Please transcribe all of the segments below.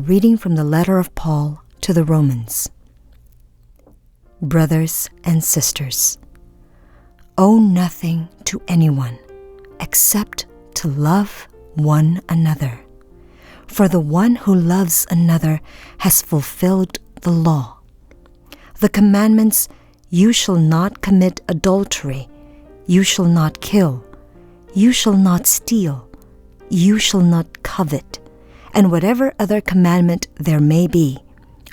reading from the letter of Paul to the Romans. Brothers and sisters, owe nothing to anyone except to love one another. For the one who loves another has fulfilled the law. The commandments, you shall not commit adultery, you shall not kill, you shall not steal, you shall not covet, and whatever other commandment there may be,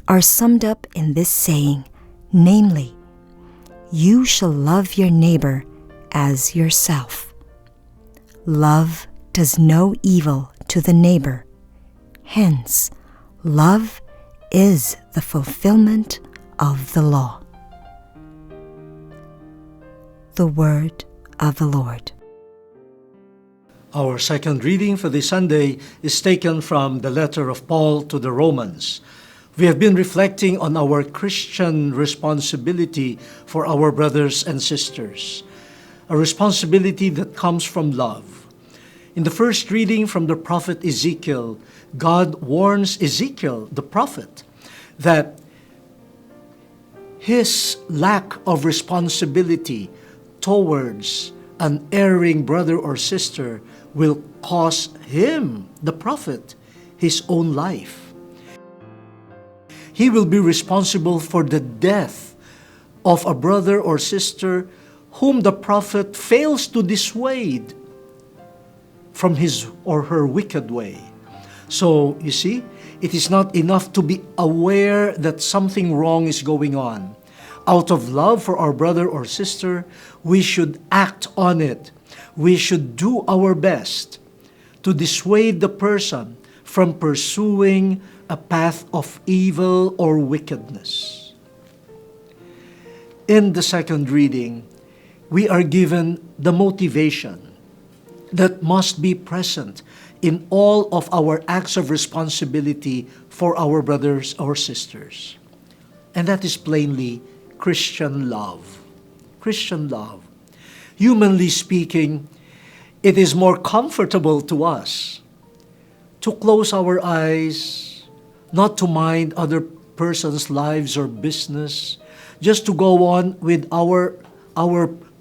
are summed up in this saying, namely, you shall love your neighbor as yourself. Love does no evil to the neighbor. Hence, love is the fulfillment of the law. The word of the Lord. Our second reading for this Sunday is taken from the letter of Paul to the Romans. We have been reflecting on our Christian responsibility for our brothers and sisters, a responsibility that comes from love. In the first reading from the prophet Ezekiel, God warns Ezekiel, the prophet, that his lack of responsibility towards an erring brother or sister will cost him, the prophet, his own life. He will be responsible for the death of a brother or sister whom the prophet fails to dissuade from his or her wicked way. So, you see, it is not enough to be aware that something wrong is going on. Out of love for our brother or sister, we should act on it. We should do our best to dissuade the person from pursuing a path of evil or wickedness. In the second reading, we are given the motivation that must be present in all of our acts of responsibility for our brothers or sisters. And that is plainly Christian love. Christian love. Humanly speaking, it is more comfortable to us to close our eyes, not to mind other person's lives or business, just to go on with our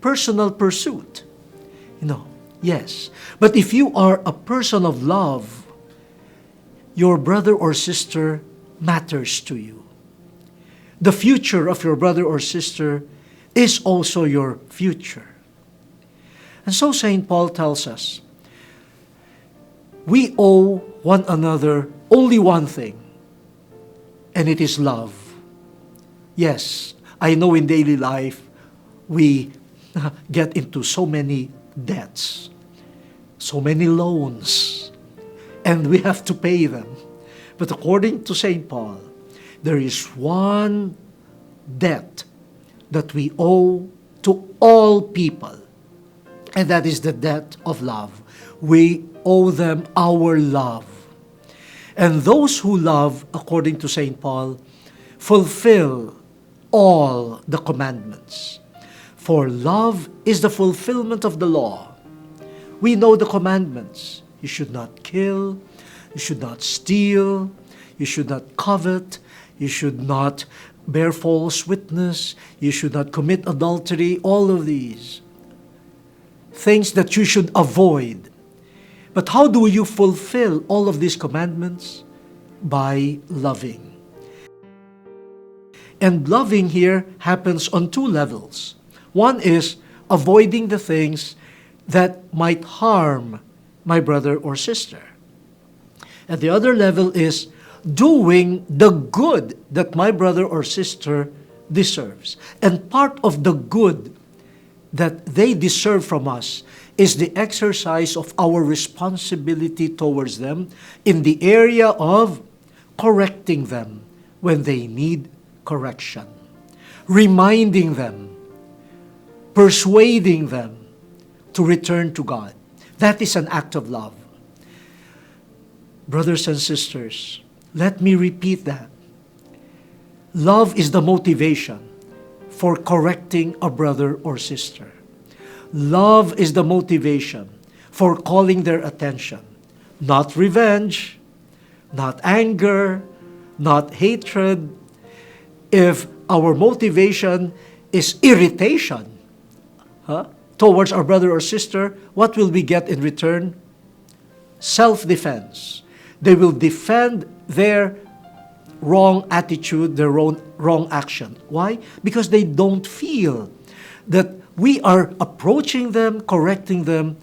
personal pursuit. Yes. But if you are a person of love, your brother or sister matters to you. The future of your brother or sister is also your future. And so St. Paul tells us, we owe one another only one thing, and it is love. Yes, I know in daily life we get into so many debts, so many loans, and we have to pay them. But according to St. Paul, there is one debt that we owe to all people, and that is the debt of love. We owe them our love. And those who love, according to St. Paul, fulfill all the commandments. For love is the fulfillment of the law. We know the commandments. You should not kill, you should not steal, you should not covet, you should not bear false witness, you should not commit adultery, all of these things that you should avoid. But how do you fulfill all of these commandments? By loving. And loving here happens on two levels. One is avoiding the things that might harm my brother or sister. And the other level is doing the good that my brother or sister deserves. And part of the good that they deserve from us is the exercise of our responsibility towards them in the area of correcting them when they need correction, reminding them, persuading them to return to God. That is an act of love. Brothers and sisters, let me repeat that. Love is the motivation for correcting a brother or sister. Love is the motivation for calling their attention. Not revenge, not anger, not hatred. If our motivation is irritation towards our brother or sister, what will we get in return? Self-defense. They will defend their wrong attitude, their wrong action. Why? Because they don't feel that we are approaching them, correcting them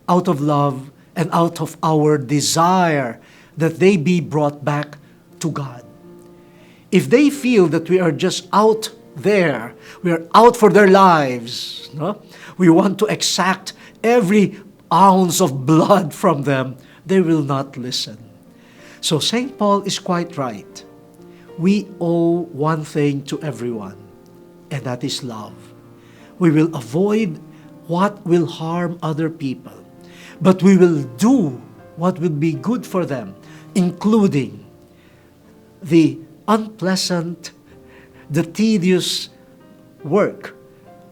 out of love and out of our desire that they be brought back to God. If they feel that we are just out there, we are out for their lives, no? We want to exact every ounce of blood from them, they will not listen. So St. Paul is quite right. We owe one thing to everyone, and that is love. We will avoid what will harm other people, but we will do what will be good for them, including the unpleasant, the tedious work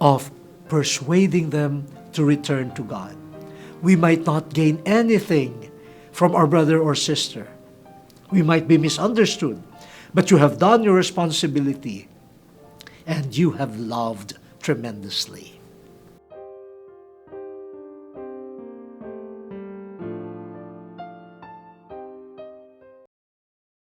of persuading them to return to God. We might not gain anything from our brother or sister. We might be misunderstood, but you have done your responsibility and you have loved tremendously.